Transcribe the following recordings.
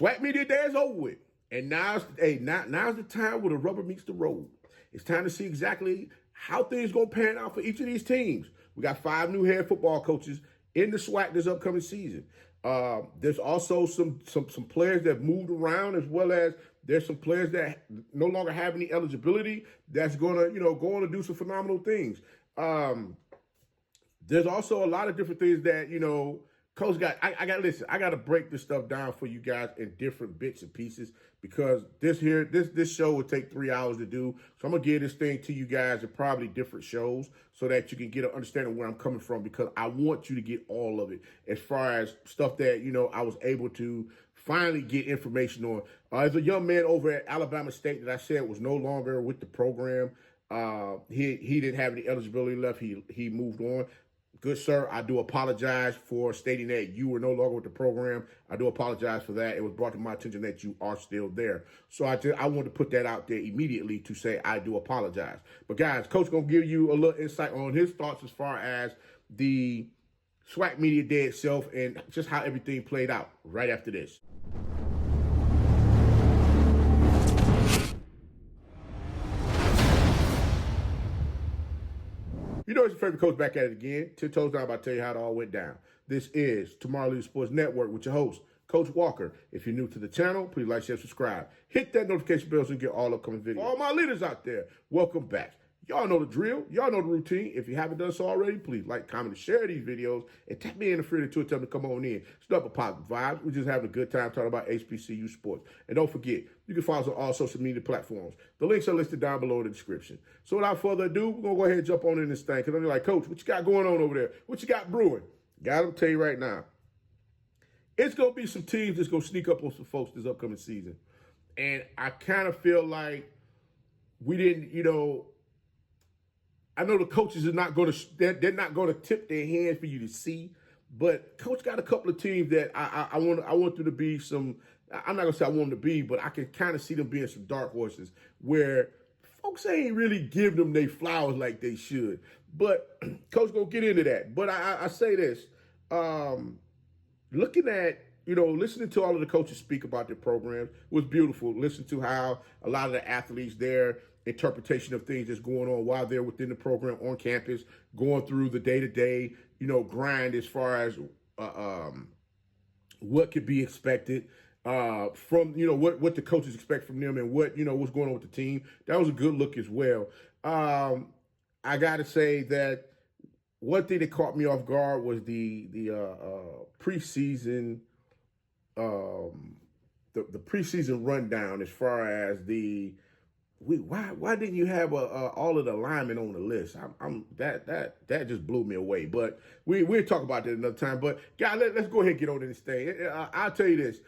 SWAC Media Day is over with. And now's the time where the rubber meets the road. It's time to see exactly how things going to pan out for each of these teams. We got 5 new head football coaches in the SWAC this upcoming season. There's also some players that moved around, as well as there's some players that no longer have any eligibility that's going to, go on to do some phenomenal things. There's also a lot of different things that, Coach got. I got to listen. I got to break this stuff down for you guys in different bits and pieces, because this show would take 3 hours to do. So I'm gonna give this thing to you guys in probably different shows so that you can get an understanding of where I'm coming from, because I want you to get all of it as far as stuff that I was able to finally get information on. There's a young man over at Alabama State that I said was no longer with the program. He didn't have any eligibility left. He moved on. Good sir, I do apologize for stating that you were no longer with the program. I do apologize for that. It was brought to my attention that you are still there. So I wanted to put that out there immediately to say I do apologize. But guys, Coach going to give you a little insight on his thoughts as far as the SWAC Media Day itself and just how everything played out right after this. It's your favorite coach back at it again. 10 toes down, about to tell you how it all went down. This is Tomorrow Leader Sports Network with your host, Coach Walker. If you're new to the channel, please like, share, subscribe. Hit that notification bell so you get all upcoming videos. For all my leaders out there, welcome back. Y'all know the drill. Y'all know the routine. If you haven't done so already, please like, comment, and share these videos. And tap me in the free to tell me to come on in. Start with positive vibes. We're just having a good time talking about HBCU sports. And don't forget, you can follow us on all social media platforms. The links are listed down below in the description. So without further ado, we're going to go ahead and jump on in this thing. Because I'm like, Coach, what you got going on over there? What you got brewing? Gotta tell you right now. It's going to be some teams that's going to sneak up on some folks this upcoming season. And I kind of feel like we didn't, I know the coaches are not going to, they're not going to tip their hands for you to see, but Coach got a couple of teams that I want them to be some, I'm not going to say I want them to be, but I can kind of see them being some dark horses where folks ain't really giving them their flowers like they should. But Coach going to get into that. But I say this, looking at, listening to all of the coaches speak about their programs was beautiful. Listen to how a lot of the athletes, their interpretation of things that's going on while they're within the program on campus, going through the day-to-day, grind as far as what could be expected from, what the coaches expect from them and what, what's going on with the team. That was a good look as well. I got to say that one thing that caught me off guard was the preseason the preseason rundown as far as why didn't you have all of the linemen on the list? That just blew me away. But we'll talk about that another time. But guys, let's go ahead and get on this thing. I'll tell you this: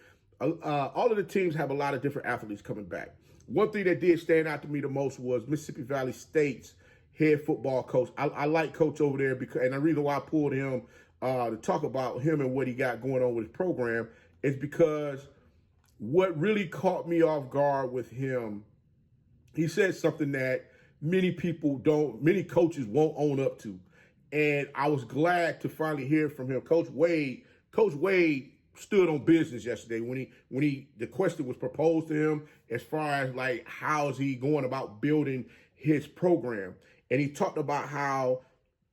all of the teams have a lot of different athletes coming back. One thing that did stand out to me the most was Mississippi Valley State's head football coach. I like Coach over there and the reason why I pulled him to talk about him and what he got going on with his program is because what really caught me off guard with him, he said something that many coaches won't own up to. And I was glad to finally hear from him. Coach Wade stood on business yesterday when the question was proposed to him as far as like, how is he going about building his program? And he talked about how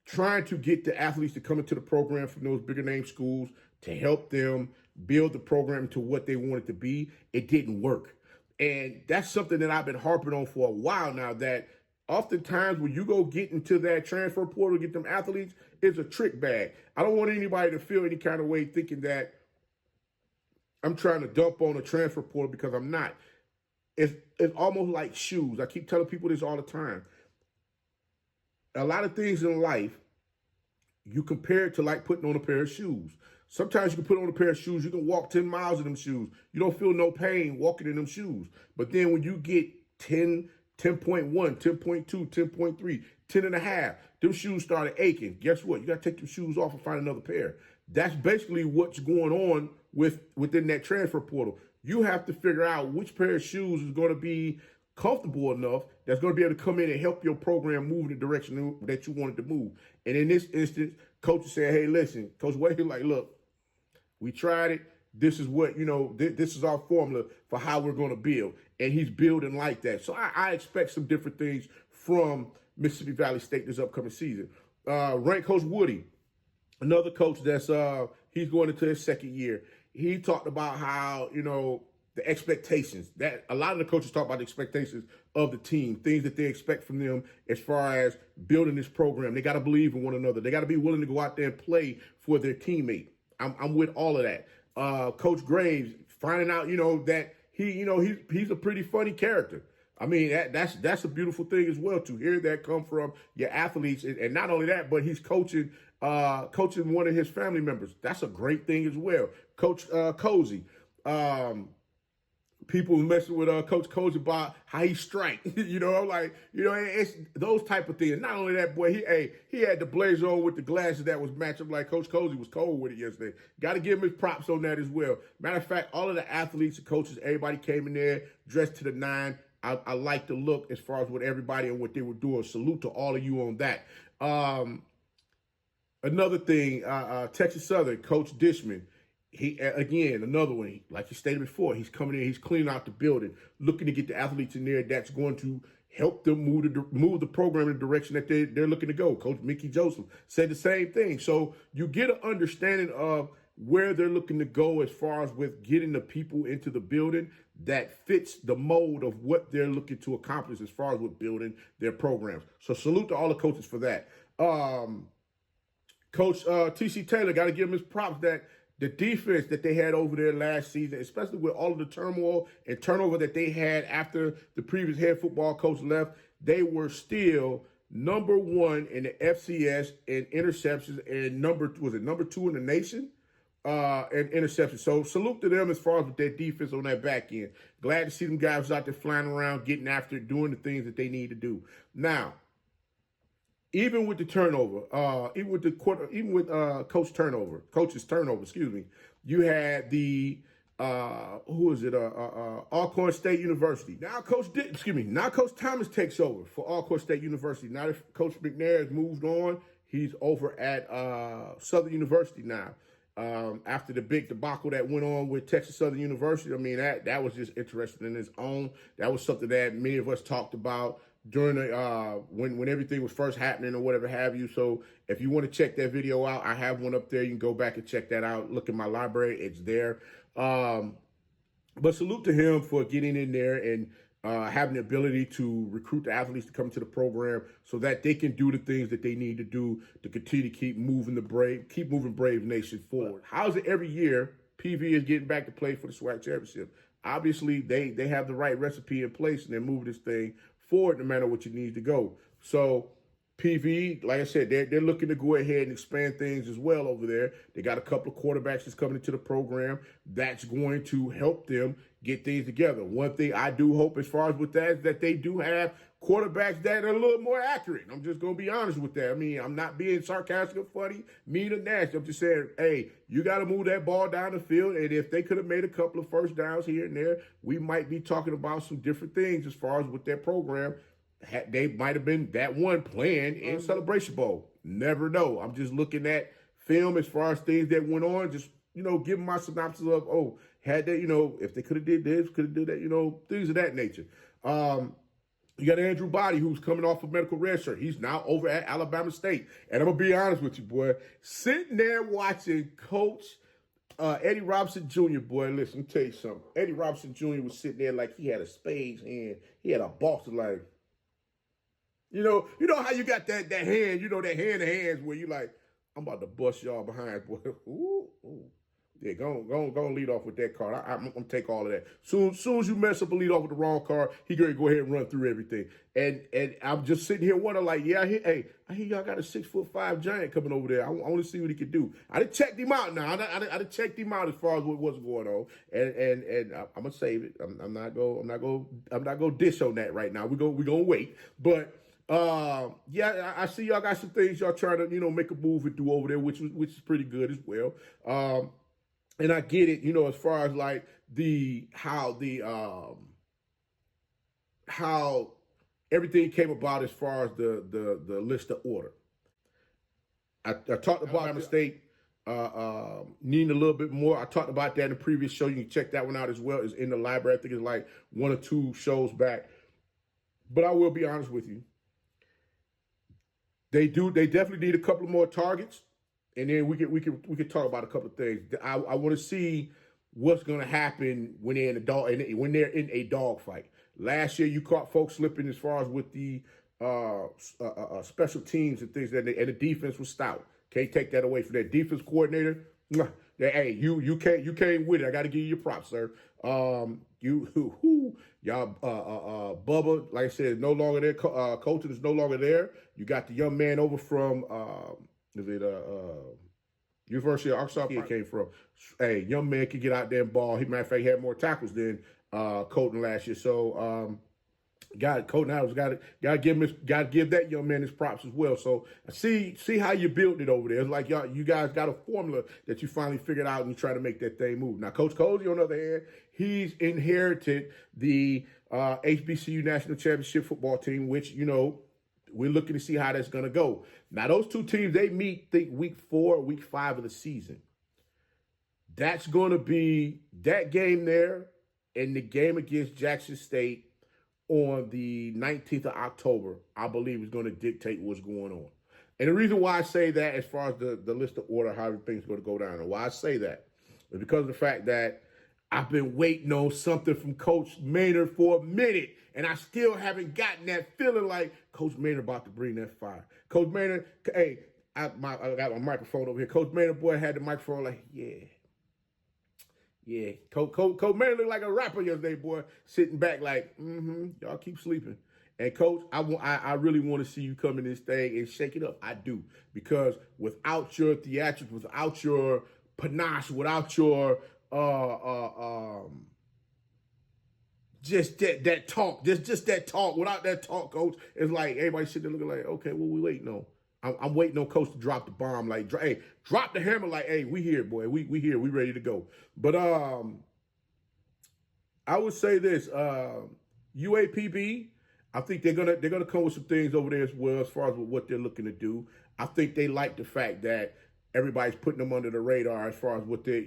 trying to get the athletes to come into the program from those bigger name schools to help them build the program to what they want it to be, it didn't work. And that's something that I've been harping on for a while now, that oftentimes when you go get into that transfer portal, get them athletes, it's a trick bag. I don't want anybody to feel any kind of way thinking that I'm trying to dump on a transfer portal, because I'm not. It's almost like shoes. I keep telling people this all the time. A lot of things in life, you compare it to like putting on a pair of shoes. Sometimes you can put on a pair of shoes, you can walk 10 miles in them shoes. You don't feel no pain walking in them shoes. But then when you get 10, 10.1, 10.2, 10.3, 10 and a half, them shoes started aching. Guess what? You got to take them shoes off and find another pair. That's basically what's going on within that transfer portal. You have to figure out which pair of shoes is going to be comfortable enough that's going to be able to come in and help your program move in the direction that you wanted to move. And in this instance, coach said, hey, listen, Coach Wade, like, look, we tried it. this is what, this is our formula for how we're going to build. And he's building like that. So I expect some different things from Mississippi Valley State this upcoming season. Rank Coach Woody, another coach that's he's going into his second year. He talked about how, the expectations, that a lot of the coaches talk about the expectations of the team, things that they expect from them as far as building this program. They got to believe in one another. They got to be willing to go out there and play for their teammate. I'm with all of that. Coach Graves finding out, that he's a pretty funny character. I mean, that's a beautiful thing as well, to hear that come from your athletes. And not only that, but he's coaching one of his family members. That's a great thing as well. Coach Cozy. People messing with Coach Cozy about how he strike. It's those type of things. Not only that, boy, he had the blazer on with the glasses that was matched up like Coach Cozy was cold with it yesterday. Got to give him his props on that as well. Matter of fact, all of the athletes and coaches, everybody came in there dressed to the nine. I like the look as far as what everybody and what they were doing. Salute to all of you on that. Another thing, Texas Southern, Coach Dishman, he, again, another one, like you stated before, he's coming in, he's cleaning out the building, looking to get the athletes in there that's going to help them move the program in the direction that they're looking to go. Coach Mickey Joseph said the same thing. So you get an understanding of where they're looking to go as far as with getting the people into the building that fits the mold of what they're looking to accomplish as far as with building their programs. So salute to all the coaches for that. Coach T.C. Taylor, got to give him his props that the defense that they had over there last season, especially with all of the turmoil and turnover that they had after the previous head football coach left, they were still number one in the FCS in interceptions and number 2 in the nation in interceptions. So salute to them as far as with their defense on that back end. Glad to see them guys out there flying around, getting after it, doing the things that they need to do. Now, even with the turnover, coach's turnover, you had the Alcorn State University. Now Coach Thomas takes over for Alcorn State University. Now that Coach McNair has moved on, he's over at Southern University now. After the big debacle that went on with Texas Southern University, I mean, that was just interesting in its own. That was something that many of us talked about during the when everything was first happening or whatever have you. So if you want to check that video out, I have one up there. You can go back and check that out. Look in my library. It's there. But salute to him for getting in there and having the ability to recruit the athletes to come to the program so that they can do the things that they need to do to continue to keep moving Brave Nation forward. How's it every year PV is getting back to play for the SWAC championship? Obviously, they have the right recipe in place and they're moving this thing forward no matter what you need to go. So PV, like I said, they're looking to go ahead and expand things as well over there. They got a couple of quarterbacks that's coming into the program that's going to help them get things together. One thing I do hope as far as with that is that they do have quarterbacks that are a little more accurate. I'm just going to be honest with that. I mean, I'm not being sarcastic or funny, mean or nasty. I'm just saying, hey, you got to move that ball down the field. And if they could have made a couple of first downs here and there, we might be talking about some different things as far as with their program. They might have been that one playing in Celebration Bowl. Never know. I'm just looking at film as far as things that went on. Just, giving my synopsis of, had they, if they could have did this, could have did that, things of that nature. You got Andrew Body, who's coming off a medical red shirt. He's now over at Alabama State. And I'm going to be honest with you, boy. Sitting there watching Coach Eddie Robinson Jr., boy, listen, let me tell you something. Eddie Robinson Jr. was sitting there like he had a spades hand. He had a Boston, like, you know how you got that hand, that hand of hands where you like, I'm about to bust y'all behind, boy. Ooh. Yeah, go lead off with that card. I'm going to take all of that. Soon as you mess up and lead off with the wrong card, he going to go ahead and run through everything. And I'm just sitting here wondering, like, I hear y'all got a 6'5" giant coming over there. I want to see what he can do. I done checked him out now. I done checked him out as far as what's going on. And I'm gonna save it. I'm not gonna dish on that right now. We gonna wait. But I see y'all got some things y'all trying to make a move and do over there, which is pretty good as well. And I get it, as far as like how everything came about as far as the list of order. I talked about Alabama State needing a little bit more. I talked about that in the previous show. You can check that one out as well. It's in the library. I think it's like 1 or 2 shows back. But I will be honest with you. They definitely need a couple more targets. And then we could talk about a couple of things. I want to see what's going to happen when they're in a dog fight. Last year, you caught folks slipping as far as with the special teams and things and the defense was stout. Can't take that away from that defense coordinator. Hey, you came with it. I got to give you your props, sir. Y'all, Bubba, like I said, is no longer there. Colton is no longer there. You got the young man over from University of Arkansas? He came from. Hey, young man can get out there and ball. He, matter of fact, had more tackles than Colton last year. So, Colton Adams got to give that young man his props as well. So see how you built it over there. It's like you guys got a formula that you finally figured out and you try to make that thing move. Now, Coach Cozy, on the other hand, he's inherited the HBCU National Championship football team, which, you know, we're looking to see how that's going to go. Now, those two teams, they meet, week 4, week 5 of the season. That's going to be that game there and the game against Jackson State on the 19th of October, I believe, is going to dictate what's going on. And the reason why I say that, as far as the list of order, how everything's going to go down, and why I say that is because of the fact that I've been waiting on something from Coach Maynard for a minute, and I still haven't gotten that feeling like Coach Maynard about to bring that fire. Coach Maynard, hey, I got my microphone over here. Coach Maynard, boy, had the microphone like, yeah. Coach Maynard looked like a rapper yesterday, boy, sitting back like, y'all keep sleeping. And Coach, I really want to see you come in this thing and shake it up. I do, because without your theatrics, without your panache, without your just that talk, just that talk. Without that talk, Coach, it's like everybody sitting there looking like, okay, what we waiting on? I'm waiting on Coach to drop the bomb, like, hey, drop the hammer, like, hey, we here, boy, we here, we ready to go. But I would say this, UAPB, I think they're gonna come with some things over there as well as far as what they're looking to do. I think they like the fact that everybody's putting them under the radar as far as what they're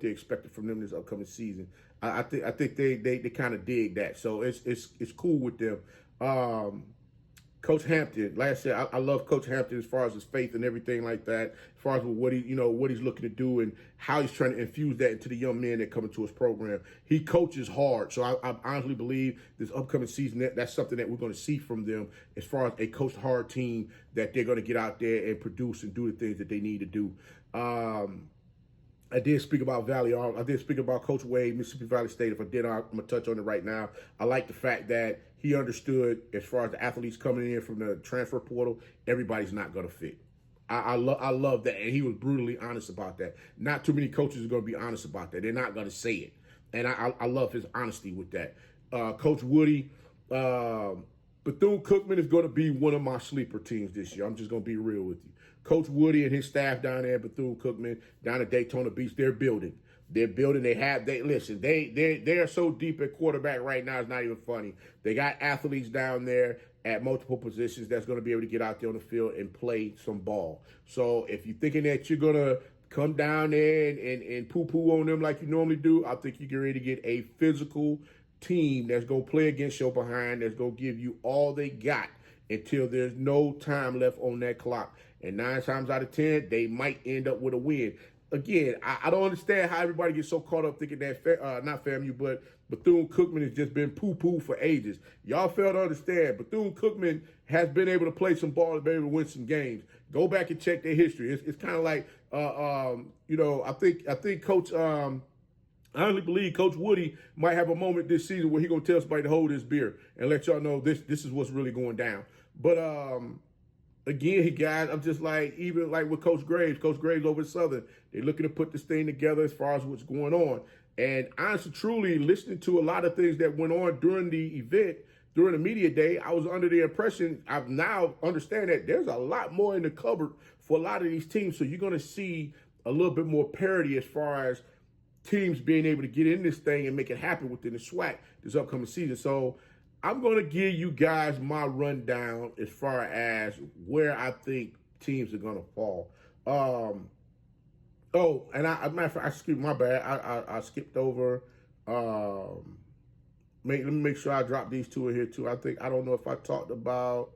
expecting from them this upcoming season. I think they kind of dig that, so it's cool with them. Coach Hampton, like I said, I love Coach Hampton as far as his faith and everything like that, as far as what he's looking to do and how he's trying to infuse that into the young men that come into his program. He coaches hard, so I honestly believe this upcoming season that's something that we're going to see from them as far as a coached hard team that they're going to get out there and produce and do the things that they need to do. I did speak about Valley. I did speak about Coach Wade, Mississippi Valley State. If I did, I'm going to touch on it right now. I like the fact that he understood, as far as the athletes coming in from the transfer portal, everybody's not going to fit. I love that, and he was brutally honest about that. Not too many coaches are going to be honest about that. They're not going to say it, and I love his honesty with that. Coach Woody, Bethune Cookman is going to be one of my sleeper teams this year. I'm just going to be real with you. Coach Woody and his staff down there at Bethune Cookman, down at Daytona Beach, they're building. They're building. They are so deep at quarterback right now, it's not even funny. They got athletes down there at multiple positions that's going to be able to get out there on the field and play some ball. So if you're thinking that you're going to come down there and poo-poo on them like you normally do, I think you can ready to get a physical team that's going to play against your behind, that's going to give you all they got until there's no time left on that clock. And 9 times out of 10, they might end up with a win. Again, I don't understand how everybody gets so caught up thinking that, not FAMU, but Bethune Cookman has just been poo-poo for ages. Y'all fail to understand. Bethune Cookman has been able to play some ball and be able to win some games. Go back and check their history. It's kind of like, I think Coach, I honestly believe Coach Woody might have a moment this season where he's going to tell somebody to hold his beer and let y'all know this is what's really going down. But, again, guys, I'm just like, even like with Coach Graves over at Southern, they're looking to put this thing together as far as what's going on. And honestly, truly, listening to a lot of things that went on during the event, during the media day, I was under the impression, I now understand that there's a lot more in the cupboard for a lot of these teams. So you're going to see a little bit more parity as far as teams being able to get in this thing and make it happen within the SWAC this upcoming season. So I'm going to give you guys my rundown as far as where I think teams are going to fall. Oh, and matter of fact, I skipped my bad. I skipped over. Let me make sure I drop these two in here too. I don't know if I talked about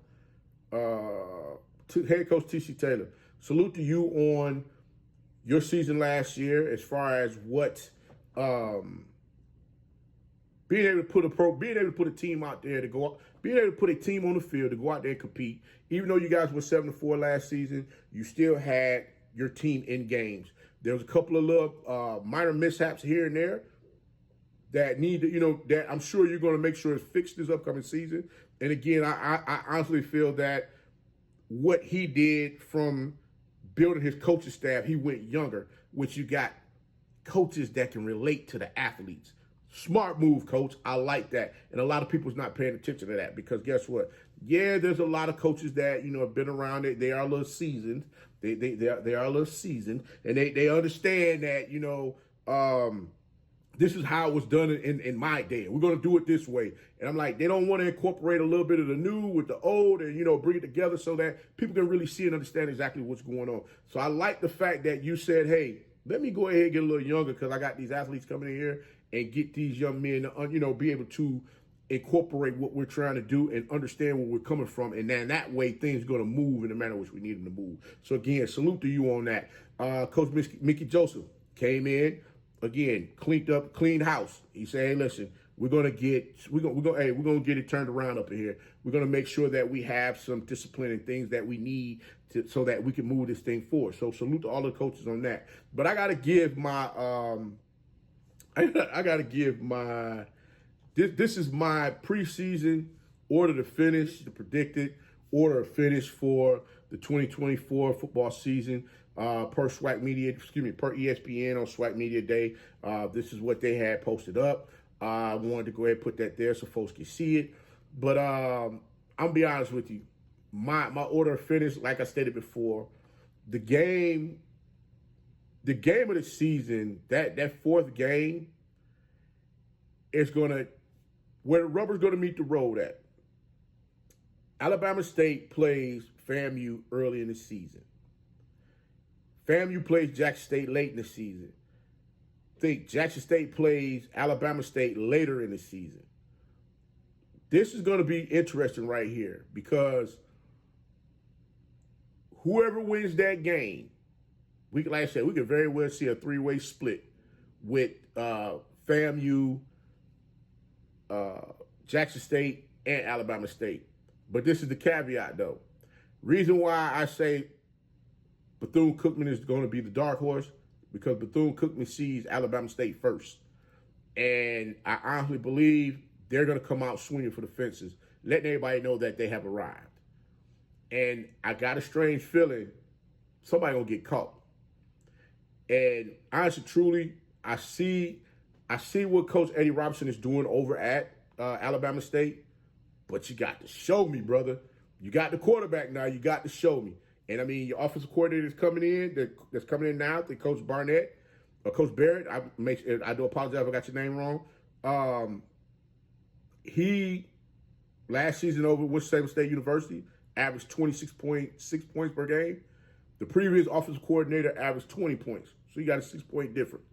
head coach T.C. Taylor. Salute to you on your season last year, as far as what being able to put a team out there to go up, being able to put a team on the field to go out there and compete. Even though you guys were 7-4 last season, you still had your team in games. There was a couple of little minor mishaps here and there that need to, that I'm sure you're going to make sure is fixed this upcoming season. And again, I honestly feel that what he did from building his coaching staff, he went younger, which you got coaches that can relate to the athletes. Smart move, coach. I like that. And a lot of people's not paying attention to that, because guess what? Yeah, there's a lot of coaches that, have been around it. They are a little seasoned. They are a little seasoned, and they understand that, this is how it was done in my day. We're going to do it this way. And I'm like, they don't want to incorporate a little bit of the new with the old and, bring it together so that people can really see and understand exactly what's going on. So I like the fact that you said, hey, let me go ahead and get a little younger, because I got these athletes coming in here, and get these young men to, be able to incorporate what we're trying to do and understand where we're coming from. And then that way things are going to move in the manner in which we need them to move. So again, salute to you on that. Coach Mickey Joseph came in. Again, cleaned house. He said, "Hey, listen, we're gonna get it turned around up in here. We're gonna make sure that we have some discipline and things that we need so that we can move this thing forward." So salute to all the coaches on that. But I gotta give my this is my preseason order to finish, the predicted order of finish for the 2024 football season. Per SWAC Media, per ESPN on SWAC Media Day. This is what they had posted up. I wanted to go ahead and put that there so folks can see it. But I'm gonna be honest with you. My order of finish, like I stated before, the game of the season, that fourth game is where the rubber's gonna meet the road at. Alabama State plays FAMU early in the season. FAMU plays Jackson State late in the season. I think Jackson State plays Alabama State later in the season. This is going to be interesting right here, because whoever wins that game, like I said, we could very well see a three-way split with FAMU, Jackson State, and Alabama State. But this is the caveat, though. Reason why I say Bethune Cookman is going to be the dark horse, because Bethune Cookman sees Alabama State first. And I honestly believe they're going to come out swinging for the fences, letting everybody know that they have arrived. And I got a strange feeling somebody going to get caught. And honestly, truly, I see what Coach Eddie Robinson is doing over at Alabama State, but you got to show me, brother. You got the quarterback now. You got to show me. And I mean, your offensive coordinator is coming in. That's coming in now. Coach Barnett or Coach Barrett. I do apologize if I got your name wrong. He last season over at Wichita State University averaged 26.6 points per game. The previous offensive coordinator averaged 20 points. So you got a 6-point difference.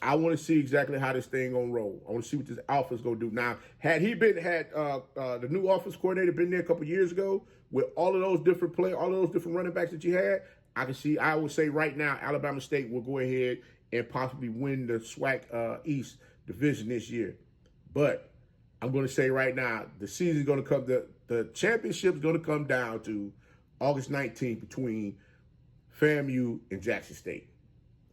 I want to see exactly how this thing gonna roll. I want to see what this offense gonna do. Now, had the new offense coordinator been there a couple years ago with all of those different running backs that you had, I would say right now Alabama State will go ahead and possibly win the SWAC East division this year. But I'm going to say right now, the season's going to come. The championship's going to come down to August 19th between FAMU and Jackson State.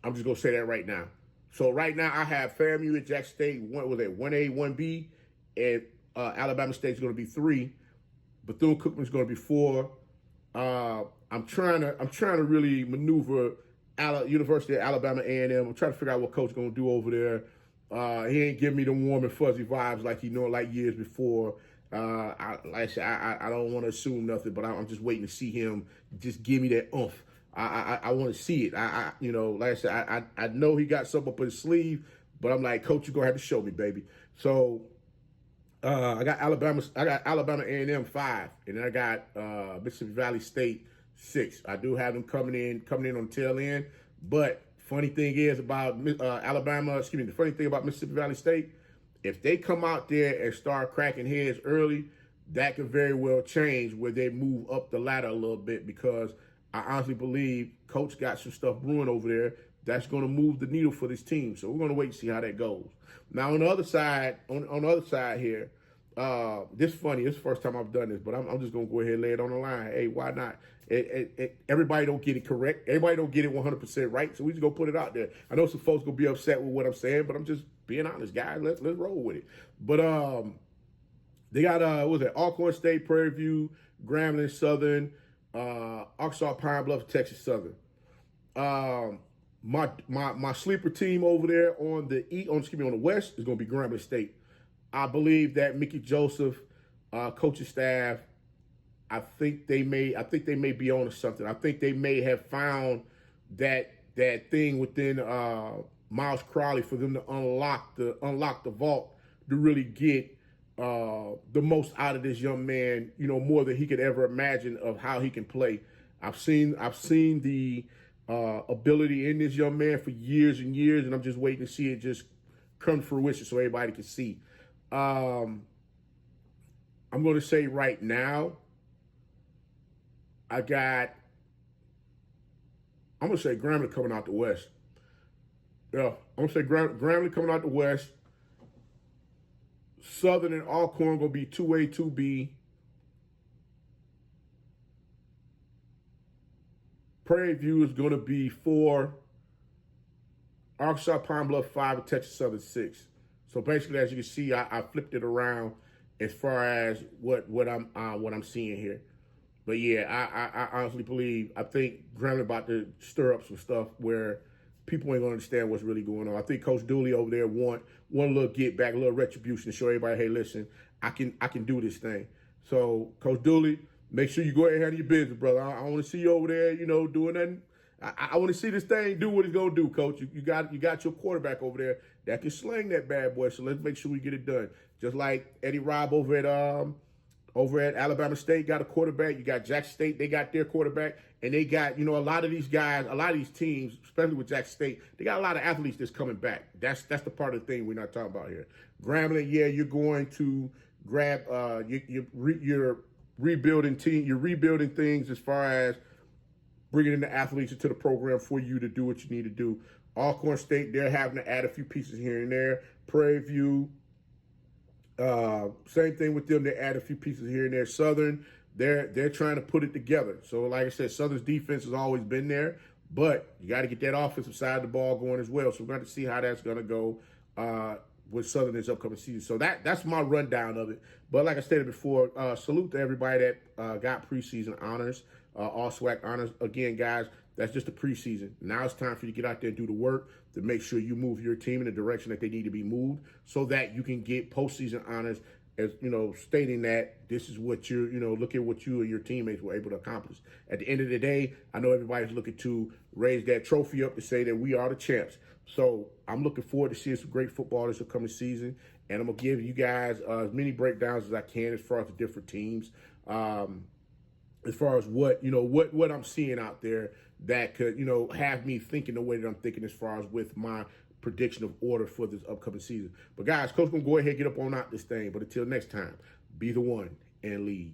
I'm just going to say that right now. So right now I have FAMU and Jackson State, 1A, 1B, and Alabama State's going to be 3. Bethune Cookman's going to be 4. I'm trying to really maneuver University of Alabama A&M. I'm trying to figure out what coach is going to do over there. He ain't giving me the warm and fuzzy vibes like like years before. I don't want to assume nothing, but I'm just waiting to see him just give me that oomph. I want to see it. Like I said, I know he got something up his sleeve, but I'm like, Coach, you're gonna have to show me, baby. So I got Alabama A&M 5, and then I got Mississippi Valley State 6. I do have them coming in on the tail end, But funny thing is about the funny thing about Mississippi Valley State, if they come out there and start cracking heads early, that could very well change where they move up the ladder a little bit, because I honestly believe Coach got some stuff brewing over there that's going to move the needle for this team. So we're going to wait and see how that goes. Now on the other side, on the other side here, this is funny. This is the first time I've done this, but I'm just going to go ahead and lay it on the line. Hey, why not? Everybody don't get it correct. Everybody don't get it 100% right. So we just go put it out there. I know some folks going to be upset with what I'm saying, but I'm just being honest, guys. Let's roll with it. But they got what was it? Alcorn State, Prairie View, Grambling, Southern, Arkansas, Pine Bluff, Texas Southern. My sleeper team over there on the West is going to be Grambling State. I believe that Mickey Joseph, coaching staff, I think they may be on to something. I think they may have found that thing within Miles Crowley for them to unlock the vault to really get the most out of this young man, more than he could ever imagine of how he can play. I've seen the ability in this young man for years and years, and I'm just waiting to see it just come to fruition so everybody can see. I'm going to say right now, I'm going to say Grambling coming out the West. Yeah, I'm going to say Grambling coming out the West. Southern and Alcorn going to be 2A, 2B. Prairie View is going to be 4. Arkansas, Pine Bluff 5, and Texas Southern 6. So basically, as you can see, I flipped it around as far as what I'm seeing here. But yeah, I honestly believe, I think Grambling about to stir up some stuff where people ain't gonna understand what's really going on. I think Coach Dooley over there want a little get back, a little retribution to show everybody, hey, listen, I can do this thing. So Coach Dooley, make sure you go ahead and handle your business, brother. I want to see you over there, doing nothing. I want to see this thing do what it's gonna do, Coach. You got your quarterback over there that can sling that bad boy. So let's make sure we get it done. Just like Eddie Robb over at Alabama State got a quarterback. You got Jackson State, they got their quarterback, and they got a lot of these guys, a lot of these teams, especially with Jackson State, they got a lot of athletes that's coming back. That's the part of the thing we're not talking about here. Grambling, yeah, you're going to grab you're rebuilding team, you're rebuilding things as far as bringing in the athletes into the program for you to do what you need to do. Alcorn State, they're having to add a few pieces here and there. Prairie View, same thing with them. They add a few pieces here and there. Southern, they're trying to put it together. So like I said, Southern's defense has always been there, but you got to get that offensive side of the ball going as well. So we're going to see how that's going to go with Southern this upcoming season. So that's my rundown of it. But like I stated before, salute to everybody that got preseason honors, all SWAC honors. Again, guys, that's just the preseason. Now it's time for you to get out there and do the work to make sure you move your team in the direction that they need to be moved so that you can get postseason honors, as stating that this is what look at what you and your teammates were able to accomplish. At the end of the day, I know everybody's looking to raise that trophy up to say that we are the champs. So I'm looking forward to seeing some great football this upcoming season, and I'm gonna give you guys as many breakdowns as I can as far as the different teams, as far as what I'm seeing out there that could have me thinking the way that I'm thinking as far as with my prediction of order for this upcoming season. But guys, Coach gonna go ahead and get up on out this thing. But until next time, be the one and lead.